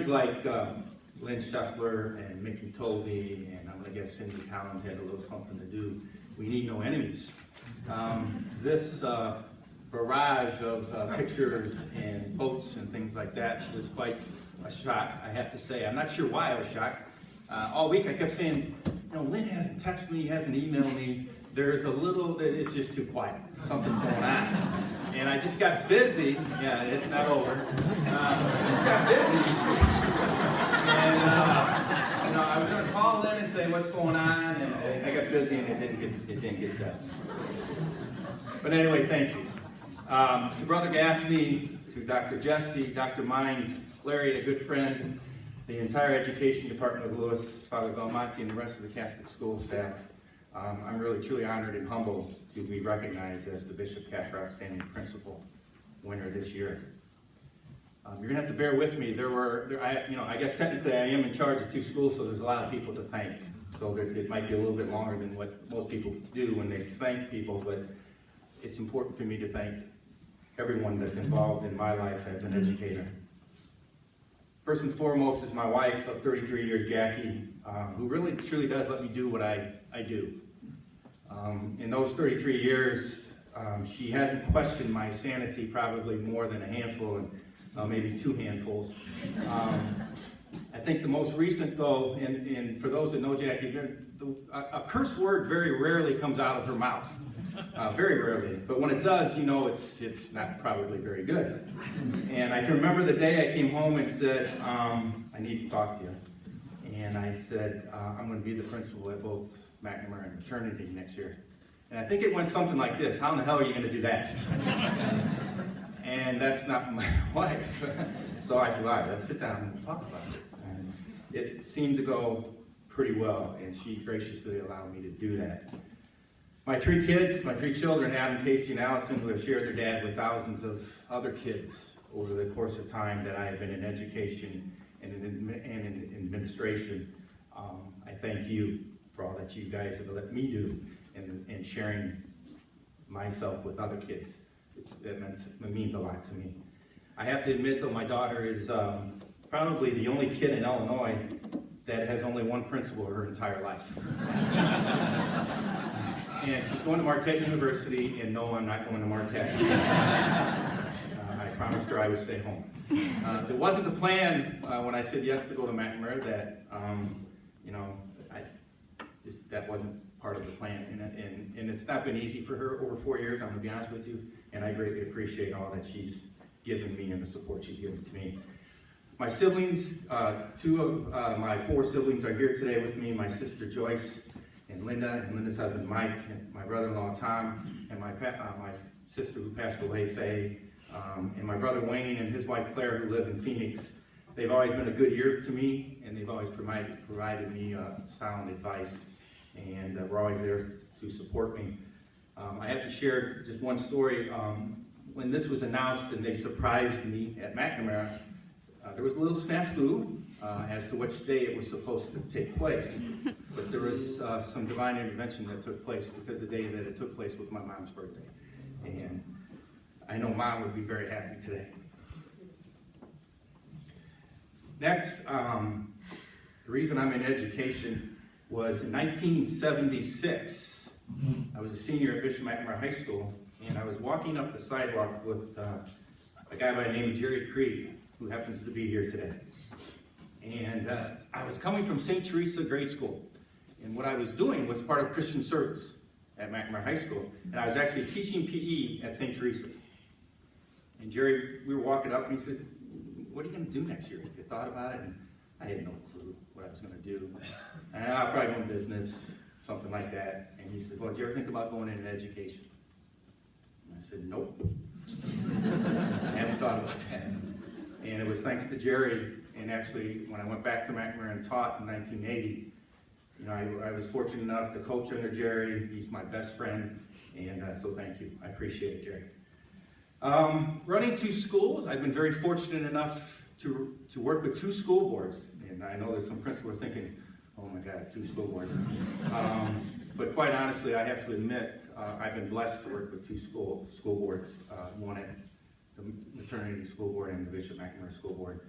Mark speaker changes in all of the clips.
Speaker 1: friends like Lynn Scheffler and Mickey Tobey, and I'm going to guess Cindy Collins had a little something to do. We need no enemies. This barrage of pictures and quotes and things like that was quite a shock, I have to say. I'm not sure why I was shocked. All week I kept saying, you know, Lynn hasn't texted me, hasn't emailed me. There's a little, it's just too quiet. Something's going on. And I just got busy. Yeah, it's not over. I just got busy. And you know, I was going to call Lynn and say what's going on, and I got busy and it didn't get done. But anyway, thank you. To Brother Gaffney, to Dr. Jesse, Dr. Mines, Larry, a good friend, the entire education department of Lewis, Father Belmonte, and the rest of the Catholic school staff, I'm really truly honored and humbled to be recognized as the Bishop Cat for Outstanding Principal winner this year. You're gonna have to bear with me. I guess technically I am in charge of 2 schools, so there's a lot of people to thank. So it might be a little bit longer than what most people do when they thank people, but it's important for me to thank everyone that's involved in my life as an educator. First and foremost is my wife of 33 years, Jackie, who really truly does let me do what I do. In those 33 years, she hasn't questioned my sanity probably more than a handful, and maybe 2 handfuls. I think the most recent though, and for those that know Jackie, a curse word very rarely comes out of her mouth. Very rarely, but when it does, you know it's not probably very good. And I can remember the day I came home and said, I need to talk to you. And I said, I'm going to be the principal at both McNamara and Eternity next year. And I think it went something like this: how in the hell are you going to do that? And that's not my wife. So I said, all right, let's sit down and talk about this. And it seemed to go pretty well, and she graciously allowed me to do that. My 3 kids, my 3 children, Adam, Casey, and Allison, who have shared their dad with thousands of other kids over the course of time that I have been in education and in administration, I thank you for all that you guys have let me do in sharing myself with other kids. It means a lot to me. I have to admit, though, my daughter is probably the only kid in Illinois that has only one principal her entire life. And she's going to Marquette University, and no, I'm not going to Marquette. I promised her I would stay home. It wasn't the plan when I said yes to go to McNamara that, you know, that wasn't part of the plan. And it's not been easy for her over 4 years, I'm going to be honest with you, and I greatly appreciate all that she's given me and the support she's given to me. My siblings, 2 of my 4 siblings are here today with me, my sister Joyce, and Linda's husband Mike, and my brother-in-law Tom, and my sister who passed away, Faye, and my brother Wayne and his wife Claire, who live in Phoenix. They've always been a good ear to me, and they've always provided me sound advice, and we're always there to support me. I have to share just one story. When this was announced and they surprised me at McNamara, there was a little snafu as to which day it was supposed to take place. But there was some divine intervention that took place, because the day that it took place was my mom's birthday. And I know Mom would be very happy today. Next, the reason I'm in education was in 1976. I was a senior at Bishop McNamara High School, and I was walking up the sidewalk with a guy by the name of Jerry Creed, who happens to be here today. And I was coming from St. Teresa Grade School, and what I was doing was part of Christian service at McNamara High School, and I was actually teaching PE at St. Teresa's. And Jerry, we were walking up, and he said, "What are you going to do next year? Have you thought about it?" And I had no clue what I was going to do. And I'll probably go in business, something like that. And he said, "Well, did you ever think about going into education?" And I said, "Nope." I haven't thought about that. And it was thanks to Jerry, and actually when I went back to McNamara and taught in 1980, you know, I was fortunate enough to coach under Jerry. He's my best friend, and so thank you. I appreciate it, Jerry. Running 2 schools, I've been very fortunate enough to work with 2 school boards, and I know there's some principals thinking, oh my God, 2 school boards. But quite honestly, I have to admit, I've been blessed to work with 2 school boards, one at the Maternity School Board and the Bishop McNamara School Board.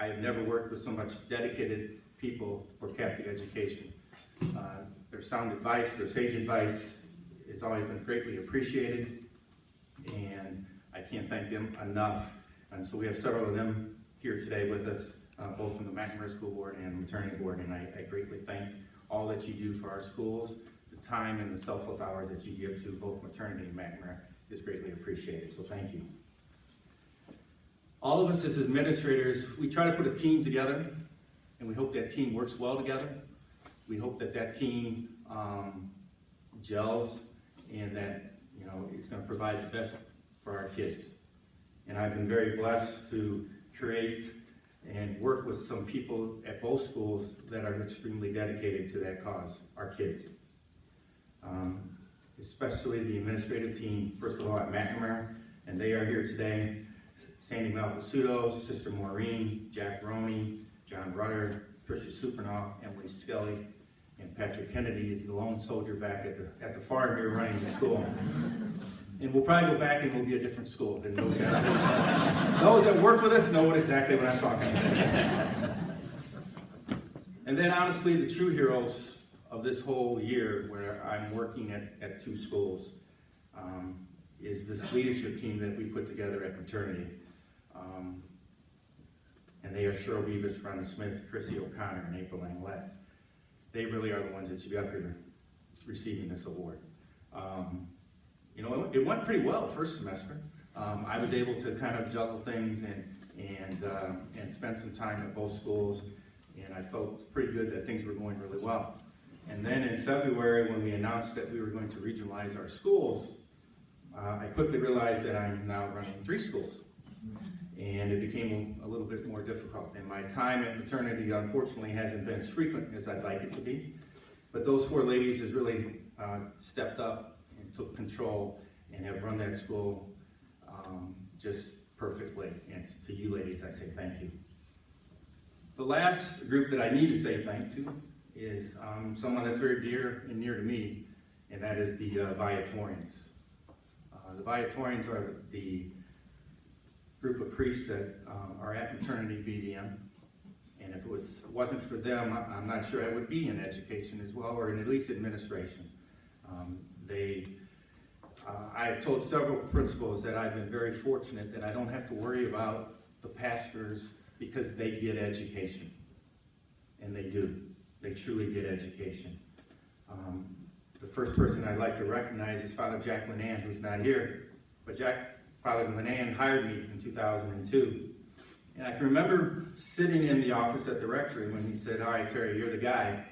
Speaker 1: I've never worked with so much dedicated people for Catholic education. Their sound advice, their sage advice has always been greatly appreciated, and I can't thank them enough. And so we have several of them here today with us, both from the McNamara School Board and the Maternity Board, and I greatly thank all that you do for our schools. The time and the selfless hours that you give to both maternity and McNamara is greatly appreciated, so thank you. All of us as administrators, we try to put a team together, and we hope that team works well together. We hope that that team gels, and that it's going to provide the best for our kids. And I've been very blessed to create and work with some people at both schools that are extremely dedicated to that cause, our kids. Especially the administrative team, first of all at McNamara, and they are here today. Sandy Malpasuto, Sister Maureen, Jack Roney, John Rudder, Tricia Supernaw, Emily Skelly, and Patrick Kennedy is the lone soldier back at the farm here running the school. And we'll probably go back and we'll be a different school than those guys. Those that work with us know exactly what I'm talking about. And then honestly, the true heroes of this whole year, where I'm working at two schools, is this leadership team that we put together at maternity. And they are Cheryl Beavis, Rhonda Smith, Chrissy O'Connor, and April Langlet. They really are the ones that should be up here receiving this award. It went pretty well first semester. I was able to kind of juggle things and spend some time at both schools, and I felt pretty good that things were going really well. And then in February, when we announced that we were going to regionalize our schools, I quickly realized that I'm now running 3 schools. And it became a little bit more difficult. And my time at maternity, unfortunately, hasn't been as frequent as I'd like it to be. But those 4 ladies has really stepped up and took control and have run that school just perfectly. And to you ladies, I say thank you. The last group that I need to say thank to is someone that's very dear and near to me, and that is the Viatorians. The Viatorians are the group of priests that are at maternity BDM, and if it wasn't for them, I'm not sure I would be in education as well, or in at least administration. I've told several principals that I've been very fortunate that I don't have to worry about the pastors because they get education, and they do. They truly get education. The first person I'd like to recognize is Father Jack Linan, who's not here, but Father Linan hired me in 2002. And I can remember sitting in the office at the rectory when he said, "All right, Terry, you're the guy."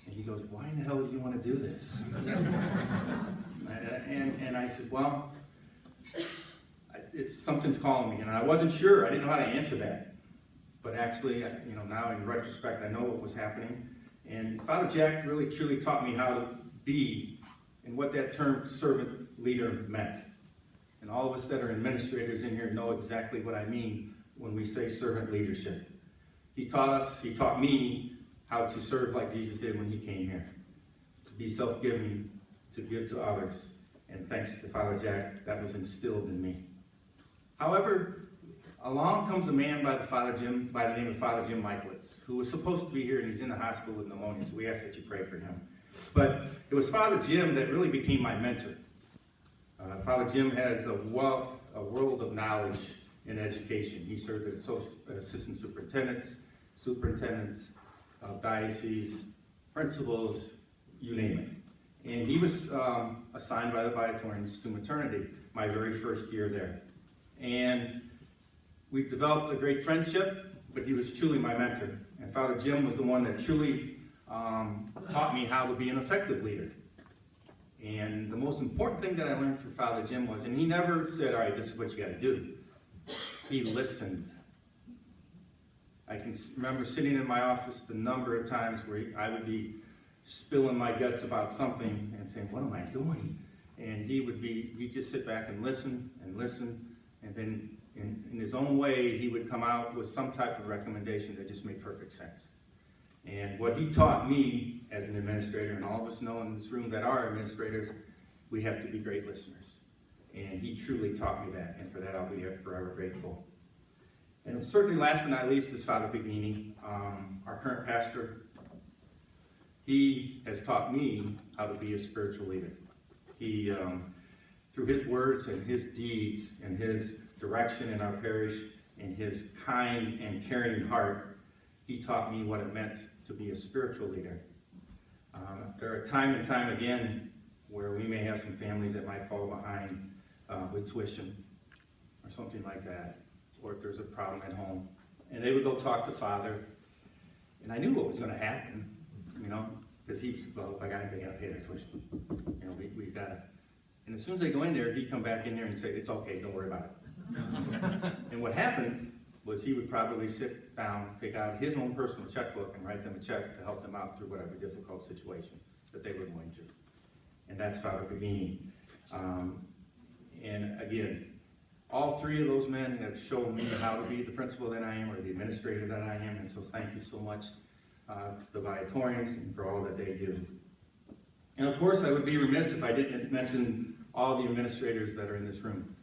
Speaker 1: And he goes, "Why in the hell do you want to do this?" and I said, "Well, something's calling me." And I wasn't sure. I didn't know how to answer that. But actually, now in retrospect, I know what was happening. And Father Jack really, truly taught me how to be and what that term servant leader meant. And all of us that are administrators in here know exactly what I mean when we say servant leadership. He taught me how to serve like Jesus did when he came here. To be self-giving, to give to others. And thanks to Father Jack, that was instilled in me. However, along comes a man by the name of Father Jim Michaelitz, who was supposed to be here, and he's in the hospital with pneumonia, so we ask that you pray for him. But it was Father Jim that really became my mentor. Father Jim has a world of knowledge in education. He served as assistant superintendents of dioceses, principals, you name it. And he was assigned by the Viatorians to maternity my very first year there. And we developed a great friendship, but he was truly my mentor. And Father Jim was the one that truly taught me how to be an effective leader. And the most important thing that I learned from Father Jim was, and he never said, "All right, this is what you got to do." He listened. I can remember sitting in my office the number of times where I would be spilling my guts about something and saying, "What am I doing?" And he'd just sit back and listen, and then in his own way, he would come out with some type of recommendation that just made perfect sense. And what he taught me as an administrator, and all of us know in this room that are administrators, we have to be great listeners. And he truly taught me that, and for that I'll be forever grateful. And certainly last but not least is Father Pagini, our current pastor. He has taught me how to be a spiritual leader. He, through his words and his deeds and his direction in our parish and his kind and caring heart, he taught me what it meant to be a spiritual leader. There are time and time again where we may have some families that might fall behind with tuition or something like that, or if there's a problem at home. And they would go talk to Father, and I knew what was going to happen, you know, because he's, well, they got to pay their tuition. You know, we got to. And as soon as they go in there, he'd come back in there and say, it's okay, don't worry about it. And what happened was he would probably sit down, take out his own personal checkbook and write them a check to help them out through whatever difficult situation that they were going through. And that's Father Pagini. And again, all three of those men have shown me how to be the principal that I am, or the administrator that I am, and so thank you so much to the Viatorians and for all that they do. And of course, I would be remiss if I didn't mention all the administrators that are in this room.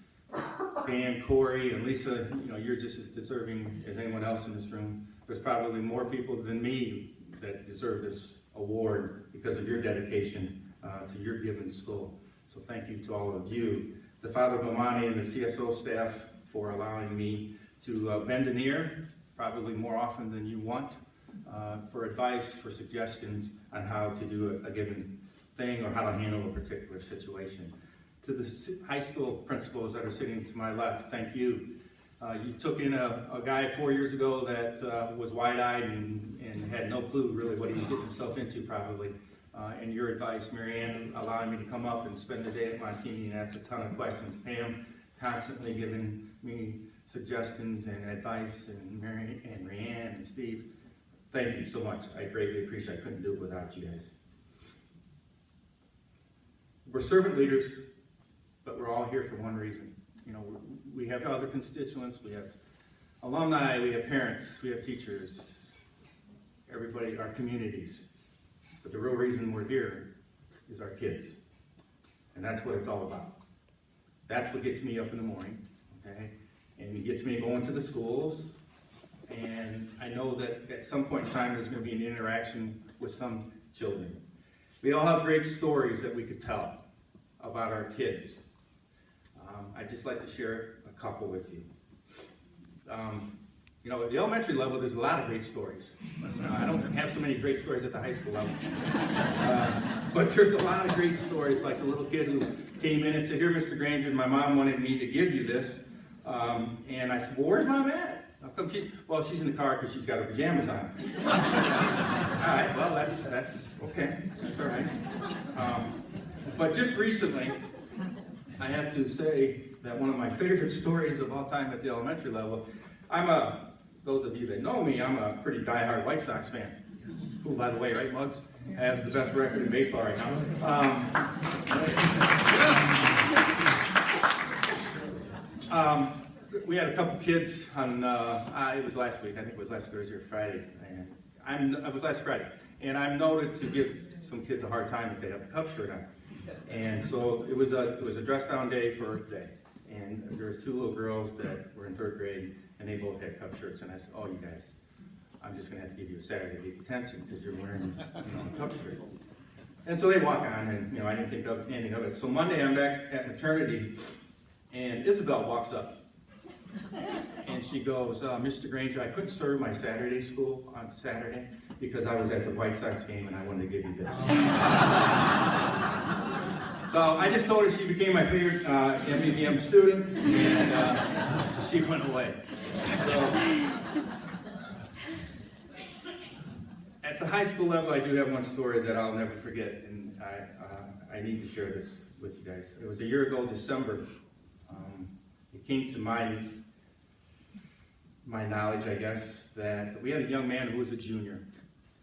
Speaker 1: Dan, Corey, and Lisa, you know, you're just as deserving as anyone else in this room. There's probably more people than me that deserve this award because of your dedication to your given school. So thank you to all of you. To Father Bomani and the CSO staff for allowing me to bend an ear, probably more often than you want, for advice, for suggestions on how to do a given thing or how to handle a particular situation. To the high school principals that are sitting to my left, thank you. You took in a guy 4 years ago that was wide-eyed and had no clue really what he was getting himself into probably. And your advice, Marianne, allowing me to come up and spend the day at Montini and ask a ton of questions. Pam constantly giving me suggestions and advice, and Marianne and Steve. Thank you so much. I greatly appreciate it. I couldn't do it without you guys. We're servant leaders, but we're all here for one reason. You know, we have other constituents, we have alumni, we have parents, we have teachers, everybody, our communities. But the real reason we're here is our kids. And that's what it's all about. That's what gets me up in the morning, okay? And it gets me going to the schools. And I know that at some point in time there's going to be an interaction with some children. We all have great stories that we could tell about our kids. I'd just like to share a couple with you. You know, at the elementary level, there's a lot of great stories. I don't have so many great stories at the high school level. But there's a lot of great stories, like the little kid who came in and said, "Here, Mr. Granger, my mom wanted me to give you this." And I said, "Well, where's Mom at?" How come well, she's in the car because she's got her pajamas on. All right, well, that's okay. That's all right. But just recently, I have to say that one of my favorite stories of all time at the elementary level, those of you that know me, I'm a pretty diehard White Sox fan. Who, by the way, right, Muggs, has the best record in baseball right now. We had a couple kids on, it was last week, I think it was last Thursday or Friday, and it was last Friday, and I'm noted to give some kids a hard time if they have a Cub shirt on. And so it was a dress down day for Earth Day, and there was two little girls that were in 3rd grade, and they both had Cub shirts, and I said, "Oh, you guys, I'm just gonna have to give you a Saturday leave detention because you're wearing, a Cub shirt." And so they walk on, and I didn't think of anything of it. So Monday I'm back at maternity, and Isabel walks up. And she goes, "Mr. Granger, I couldn't serve my Saturday school on Saturday because I was at the White Sox game and I wanted to give you this." So I just told her she became my favorite MVM student, and she went away. So at the high school level, I do have one story that I'll never forget, and I need to share this with you guys. It was a year ago, December. It came to my knowledge, I guess, that we had a young man who was a junior,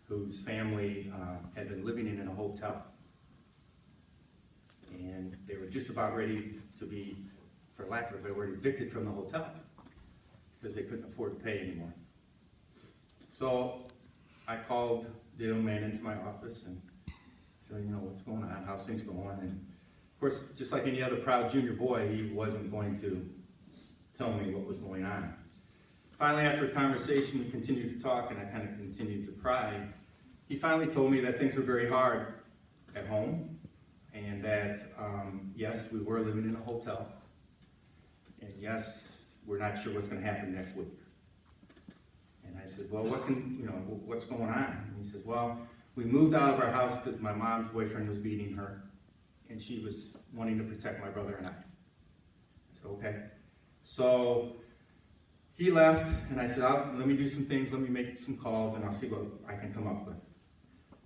Speaker 1: whose family had been living in a hotel. And they were just about ready to be, for lack of a better word, evicted from the hotel because they couldn't afford to pay anymore. So I called the young man into my office and said, "What's going on? How's things going?" And of course, just like any other proud junior boy, he wasn't going to tell me what was going on. Finally, after a conversation, we continued to talk, and I kind of continued to pry. He finally told me that things were very hard at home, and that, yes, we were living in a hotel, and yes, we're not sure what's going to happen next week. And I said, well, what's going on? And he says, well, we moved out of our house because my mom's boyfriend was beating her, and she was wanting to protect my brother and I. I said, okay. So he left, and I said, let me do some things, let me make some calls, and I'll see what I can come up with.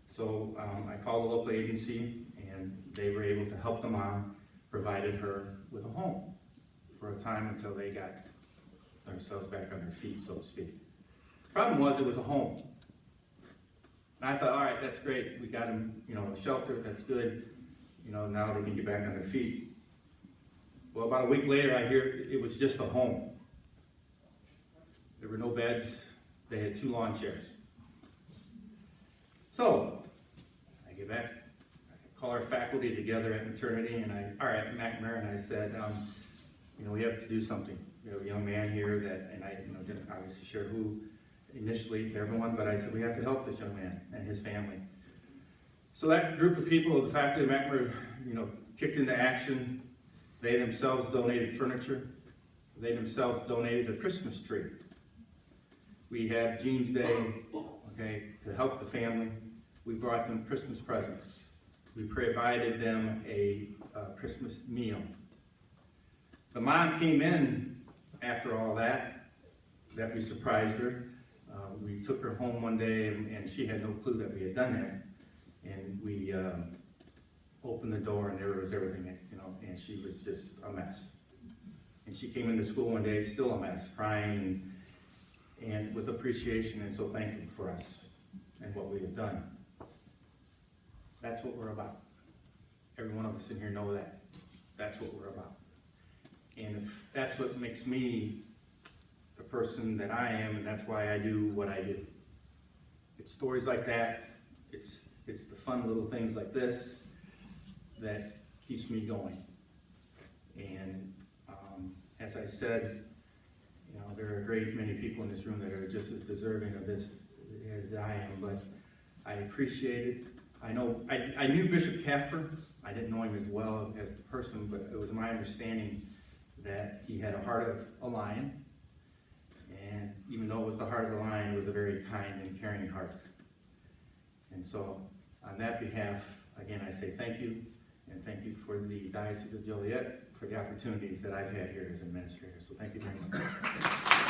Speaker 1: So I called the local agency, and they were able to help the mom, provided her with a home for a time until they got themselves back on their feet, so to speak. Problem was, it was a home. And I thought, all right, that's great. We got them, a shelter, that's good. Now they can get back on their feet. Well, about a week later, I hear it was just a home. There were no beds. They had 2 lawn chairs. So, I get back, I call our faculty together at maternity, and McNamara, and I said, we have to do something. We have a young man here that, and I didn't obviously share who initially to everyone, but I said, we have to help this young man and his family. So that group of people, the faculty of McNamara, kicked into action. They themselves donated furniture. They themselves donated a Christmas tree. We had Jean's Day, to help the family. We brought them Christmas presents. We provided them a Christmas meal. The mom came in after all that we surprised her. We took her home one day, and she had no clue that we had done that. And we opened the door, and there was everything, and she was just a mess. And she came into school one day, still a mess, crying, and with appreciation and so thankful for us and what we have done. That's what we're about. Every one of us in here know that. That's what we're about. And if that's what makes me the person that I am, and that's why I do what I do. It's stories like that. It's the fun little things like this that keeps me going. And as I said, there are a great many people in this room that are just as deserving of this as I am, but I appreciate it. I knew Bishop Kaffer. I didn't know him as well as the person, but it was my understanding that he had a heart of a lion. And even though it was the heart of a lion, it was a very kind and caring heart. And so on that behalf, again, I say thank you, and thank you for the Diocese of Joliet for the opportunities that I've had here as administrator. So thank you very much.